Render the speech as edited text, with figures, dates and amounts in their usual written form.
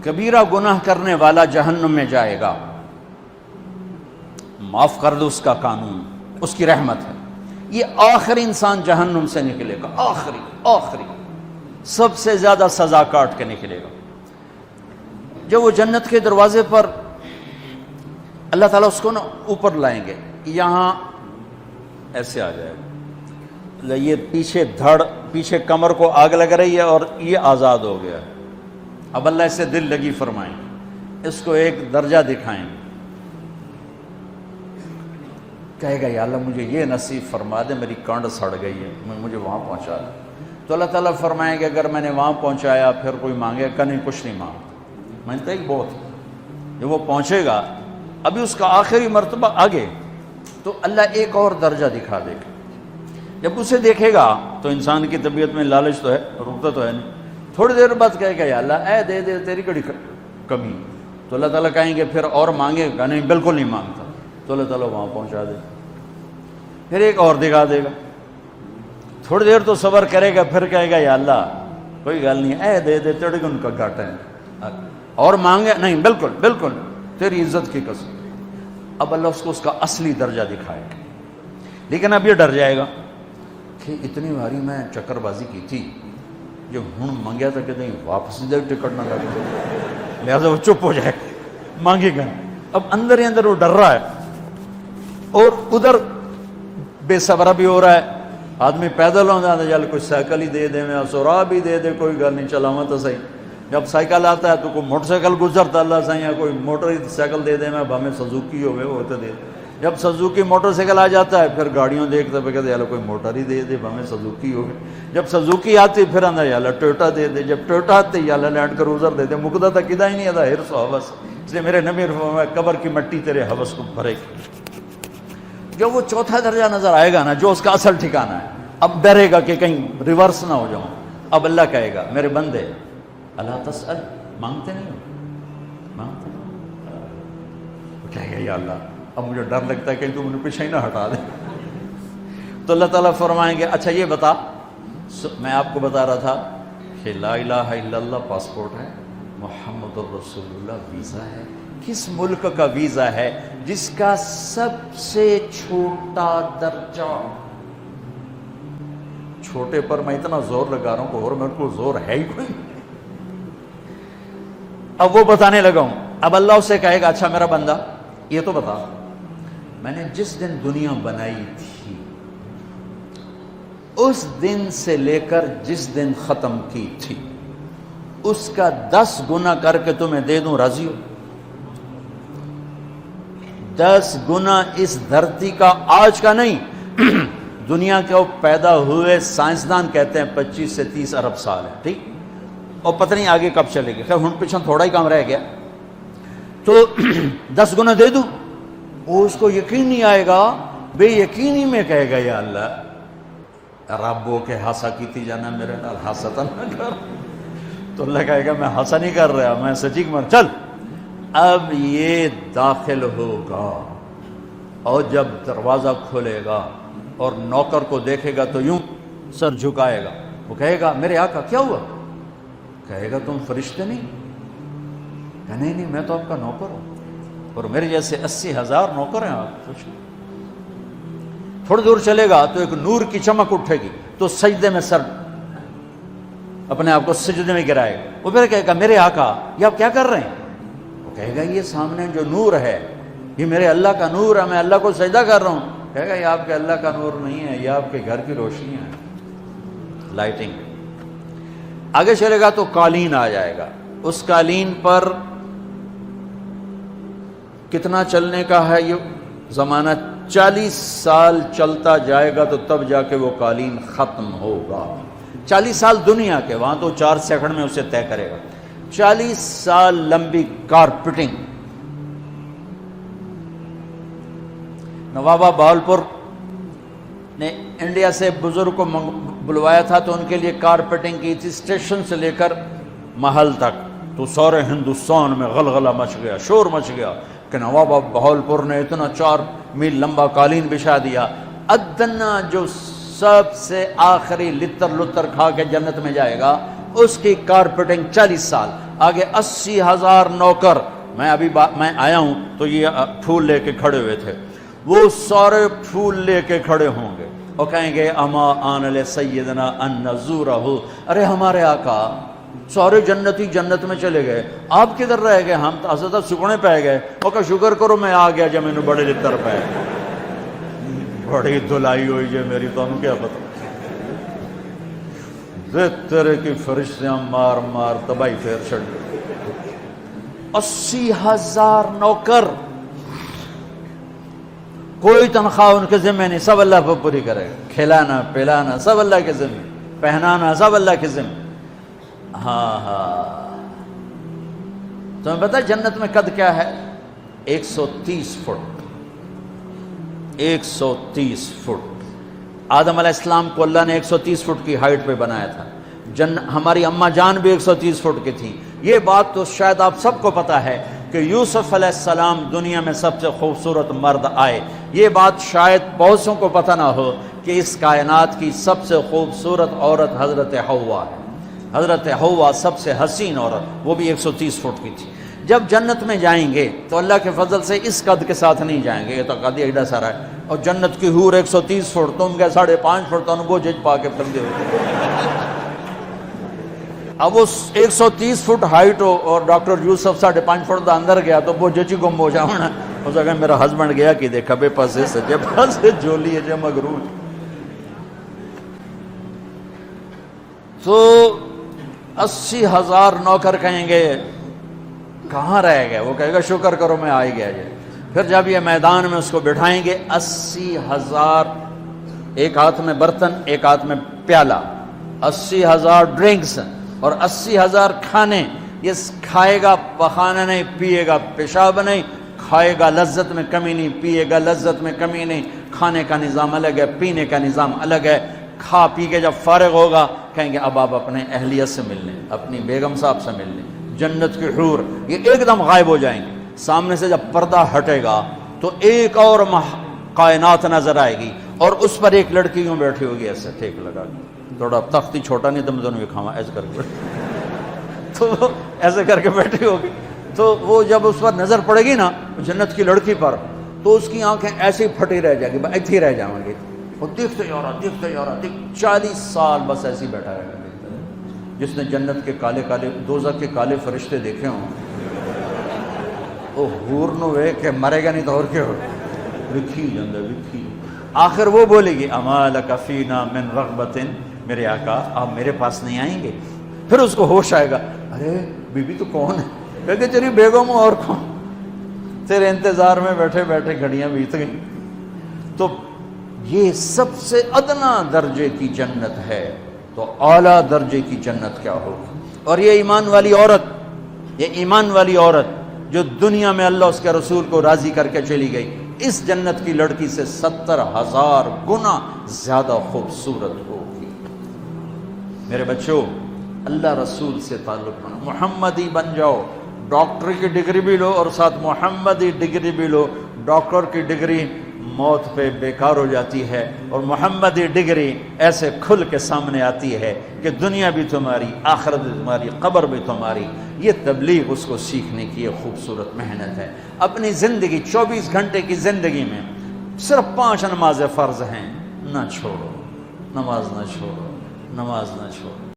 کبیرہ گناہ کرنے والا جہنم میں جائے گا، معاف کر دو اس کا قانون، اس کی رحمت ہے، یہ آخری انسان جہنم سے نکلے گا، آخری سب سے زیادہ سزا کاٹ کے نکلے گا۔ جب وہ جنت کے دروازے پر اللہ تعالیٰ اس کو نا اوپر لائیں گے، یہاں ایسے آ جائے گا، یہ پیچھے کمر کو آگ لگ رہی ہے اور یہ آزاد ہو گیا ہے۔ اب اللہ اسے دل لگی فرمائیں گے، اس کو ایک درجہ دکھائیں گے، کہے گا یا اللہ مجھے یہ نصیب فرما دے، میری کانڈ سڑ گئی ہے، مجھے وہاں پہنچا دے۔ تو اللہ تعالیٰ فرمائیں گے اگر میں نے وہاں پہنچایا پھر کوئی مانگے کہ نہیں، کچھ نہیں مانگتا، مانگتا ہی بہت۔ جب وہ پہنچے گا ابھی اس کا آخری مرتبہ آگے، تو اللہ ایک اور درجہ دکھا دے گا۔ جب اسے دیکھے گا تو انسان کی طبیعت میں لالچ تو ہے، رکتا تو ہے نہیں، تھوڑی دیر بعد کہے گا یا اللہ اے دے تیری کڑی کمی۔ تو اللہ تعالیٰ کہیں گے پھر اور مانگے گا، نہیں بالکل نہیں مانگتا، تو اللہ تعالیٰ وہاں پہنچا دے، پھر ایک اور دکھا دے گا، تھوڑی دیر تو صبر کرے گا، پھر کہے گا یا اللہ کوئی گل نہیں، اے دے تیرے کو ان کا گھاٹا ہے، اور مانگے نہیں بالکل تیری عزت کی قسم۔ اب اللہ اس کو اس کا اصلی درجہ دکھائے گا، لیکن اب یہ ڈر جائے گا کہ اتنی باری میں چکر بازی کی تھی، جو ہوں منگیا تھا کہ نہیں واپس دے ٹکٹ نہ لگے، لہٰذا وہ چپ ہو جائے، مانگے گا۔ اب اندر ہی اندر وہ ڈر رہا ہے، اور ادھر بے صبرا بھی ہو رہا ہے، آدمی پیدل ہوتا ہے چل کوئی سائیکل ہی دے دے، میں سورا بھی دے دے، کوئی گل نہیں چلاواں تو صحیح۔ جب سائیکل آتا ہے تو کوئی موٹر سائیکل گزرتا اللہ صحیح، یا کوئی موٹر سائیکل دے دے، میں ہمیں سزوکی ہوئے وہ تو دے۔ جب سزوکی موٹر سائیکل آ جاتا ہے پھر گاڑیوں دیکھتے پہ کہتے ہیں کوئی موٹر ہی دے دے، ہمیں سزوکی ہو گئے۔ جب سزوکی آتی پھر اندر یا اللہ ٹویوٹا دے دے، جب ٹویوٹا آتے یا اللہ لینڈ کروزر دے دے، مقدہ تک کدا ہی نہیں آتا ہرس و حوث، اس لیے میرے نبی فرمایا قبر کی مٹی تیرے حوث کو بھرے گی۔ جب وہ چوتھا درجہ نظر آئے گا نا، جو اس کا اصل ٹھکانہ ہے، اب ڈرے گا کہ کہیں ریورس نہ ہو جاؤں۔ اب اللہ کہے گا میرے بندے اللہ تسأل، مانگتے نہیں ہو، مانگتے نہیں، وہ کہے گا یا اللہ اب مجھے ڈر لگتا ہے کہ تم انہیں پیچھے ہی نہ ہٹا دے۔ تو اللہ تعالیٰ فرمائیں گے اچھا یہ بتا، میں آپ کو بتا رہا تھا کہ لا الہ الا اللہ پاسپورٹ ہے، محمد الرسول اللہ ویزا ہے۔ کس ملک کا ویزا ہے؟ جس کا سب سے چھوٹا درجہ، چھوٹے پر میں اتنا زور لگا رہا ہوں کہ اور میرے کو زور ہے ہی کوئی۔ اب وہ بتانے لگا ہوں، اب اللہ اسے کہے گا اچھا میرا بندہ یہ تو بتا، میں نے جس دن دنیا بنائی تھی اس دن سے لے کر جس دن ختم کی تھی اس کا 10 گنا کر کے تمہیں دے دوں، راضی ہو؟ 10 گنا اس دھرتی کا، آج کا نہیں، دنیا کے وہ پیدا ہوئے سائنسدان کہتے ہیں 25 سے 30 ارب سال ہے، ٹھیک، اور پتہ نہیں آگے کب چلے گی، خیر ہن پیچھے تھوڑا ہی کام رہ گیا، تو 10 گنا دے دوں۔ وہ اس کو یقین نہیں آئے گا، بے یقینی میں کہے گا یا اللہ ربو کے ہاسا کی تھی جانا میرے نال ہاستا نہ کر۔ تو اللہ کہے گا میں ہاسا نہیں کر رہا، میں سچی مر چل۔ اب یہ داخل ہوگا اور جب دروازہ کھولے گا اور نوکر کو دیکھے گا تو یوں سر جھکائے گا، وہ کہے گا میرے آقا کیا ہوا؟ کہے گا تم فرشتے نہیں؟ کہ نہیں میں تو آپ کا نوکر ہوں، اور میرے جیسے 80,000 نوکر ہیں آپ، کچھ نہیں۔ تھوڑی دور چلے گا تو ایک نور کی چمک اٹھے گی تو سجدے میں سر اپنے آپ کو سجدے میں گرائے گا، وہ پھر کہے گا میرے آقا یہ آپ کیا کر رہے ہیں؟ وہ کہے گا یہ سامنے جو نور ہے یہ میرے اللہ کا نور ہے، میں اللہ کو سجدہ کر رہا ہوں۔ کہے گا یہ آپ کے اللہ کا نور نہیں ہے، یہ آپ کے گھر کی روشنی ہے، لائٹنگ۔ آگے چلے گا تو قالین آ جائے گا، اس قالین پر کتنا چلنے کا ہے یہ زمانہ، 40 سال چلتا جائے گا تو تب جا کے وہ قالین ختم ہوگا۔ 40 سال دنیا کے، وہاں تو 4 سیکنڈ میں اسے طے کرے گا۔ 40 سال لمبی کارپیٹنگ۔ نوابہ بہاولپور نے انڈیا سے بزرگ کو بلوایا تھا تو ان کے لیے کارپیٹنگ کی تھی، اسٹیشن سے لے کر محل تک، تو سارے ہندوستان میں غلغلہ مچ گیا، شور مچ گیا کہ نواب بہاولپور نے اتنا 4 میل لمبا قالین بچھا دیا۔ ادنا جو سب سے آخری لتر لتر کھا کے جنت میں جائے گا اس کی کارپیٹنگ 40 سال۔ آگے 80,000 نوکر، میں ابھی میں آیا ہوں تو یہ پھول لے کے کھڑے ہوئے تھے، وہ سارے پھول لے کے کھڑے ہوں گے اور کہیں گے اما آن لسیدنا ان نزورہ، ارے ہمارے آقا سارے جنتی جنت میں چلے گئے، آپ کدھر رہ گئے؟ ہم تو اسدہ سکنے پہ گئے، وہ کہ شکر کرو میں آ گیا جب میں بڑے لتر پہ بڑی دلائی ہوئی جو میری، تو ہم کیا پتا تیرے کی فرشتیاں مار مار تباہی پھیر چھڑ گئے۔ 80,000 نوکر، کوئی تنخواہ ان کے ذمہ نہیں، سب اللہ پر پوری کرے گا، کھلانا پلانا سب اللہ کے ذمہ، پہنانا سب اللہ کے ذمہ۔ ہاں تمہیں پتہ جنت میں قد کیا ہے؟ 130 فٹ، 130 فٹ۔ آدم علیہ السلام کو اللہ نے 130 فٹ کی ہائٹ پہ بنایا تھا، ہماری اماں جان بھی 130 فٹ کی تھی۔ یہ بات تو شاید آپ سب کو پتا ہے کہ یوسف علیہ السلام دنیا میں سب سے خوبصورت مرد آئے، یہ بات شاید بہت سوں کو پتہ نہ ہو کہ اس کائنات کی سب سے خوبصورت عورت حضرت حوا ہے۔ حضرت حوا سب سے حسین عورت، وہ بھی 130 فٹ کی تھی۔ جب جنت میں جائیں گے تو اللہ کے فضل سے اس قد کے ساتھ نہیں جائیں گے، یہ تو قد ایڈا سارا ہے، اور جنت کی حور 130 فٹ، تم گئے 5.5 فٹ، تو وہ جج پا کے پھر دے ہوتے۔ اب وہ 130 فٹ ہائٹ ہو اور ڈاکٹر یوسف 5.5 فٹ دا اندر گیا تو وہ جچی گم ہو جاؤں نا، اس اگر میرا ہسبینڈ گیا کہ دیکھا بے پاسے سجے پاسے جولی ہے جے مغرور۔ تو 80,000 نوکر کہیں گے کہاں رہ گئے؟ وہ کہے گا شکر کرو میں آ ہی گیا جی۔ پھر جب یہ میدان میں اس کو بٹھائیں گے، 80,000، ایک ہاتھ میں برتن ایک ہاتھ میں پیالہ، 80,000 ڈرنکس اور 80,000 کھانے، یہ کھائے گا پخانا نہیں، پیے گا پیشاب نہیں، کھائے گا لذت میں کمی نہیں، پیے گا لذت میں کمی نہیں، کھانے کا نظام الگ ہے، پینے کا نظام الگ ہے۔ کھا پی کے جب فارغ ہوگا کہیں گے اب آپ اپنے اہلیت سے مل لیں، اپنی بیگم صاحب سے مل لیں۔ جنت کی حور یہ ایک دم غائب ہو جائیں گے، سامنے سے جب پردہ ہٹے گا تو ایک اور کائنات نظر آئے گی، اور اس پر ایک لڑکی یوں بیٹھی ہوگی ایسے ٹھیک لگا کے، تھوڑا تختی چھوٹا نہیں تو میں دونوں بھی کھاواں ایسے کر کے، تو ایسے کر کے بیٹھی ہوگی۔ تو وہ جب اس پر نظر پڑے گی نا جنت کی لڑکی پر، تو اس کی آنکھیں ایسی پھٹی رہ جائیں گی، ایسے ہی رہ جائیں گی، وہ دیکھتے جا رہا 40 سال بس ایسے ہی بیٹھا رہے گا۔ جس نے جنت کے کالے کالے دوزخ کے کالے فرشتے دیکھے ہوں، وہ حور نو وے کہ مرے گا نہیں تو اور کیا ہو، وکھی جاندہ وکھی۔ آخر وہ بولے گی اما لک فینا من رغبت، میرے آقا آپ میرے پاس نہیں آئیں گے؟ پھر اس کو ہوش آئے گا، ارے بی بی تو کون ہے؟ کہتے تیری بیگم اور کون، تیرے انتظار میں بیٹھے بیٹھے گھڑیاں بیت گئیں۔ تو یہ سب سے ادنا درجے کی جنت ہے، تو اعلیٰ درجے کی جنت کیا ہوگی؟ اور یہ ایمان والی عورت، یہ ایمان والی عورت جو دنیا میں اللہ اس کے رسول کو راضی کر کے چلی گئی، اس جنت کی لڑکی سے 70,000 گنا زیادہ خوبصورت ہوگی۔ میرے بچوں، اللہ رسول سے تعلق بناؤ، محمدی بن جاؤ، ڈاکٹر کی ڈگری بھی لو اور ساتھ محمدی ڈگری بھی لو۔ ڈاکٹر کی ڈگری موت پہ بیکار ہو جاتی ہے، اور محمدی ڈگری ایسے کھل کے سامنے آتی ہے کہ دنیا بھی تمہاری، آخرت بھی تمہاری، قبر بھی تمہاری۔ یہ تبلیغ اس کو سیکھنے کی ایک خوبصورت محنت ہے۔ اپنی زندگی 24 گھنٹے کی زندگی میں صرف 5 نمازیں فرض ہیں، نہ چھوڑو، نماز نہ چھوڑو، نماز نہ چھوڑو۔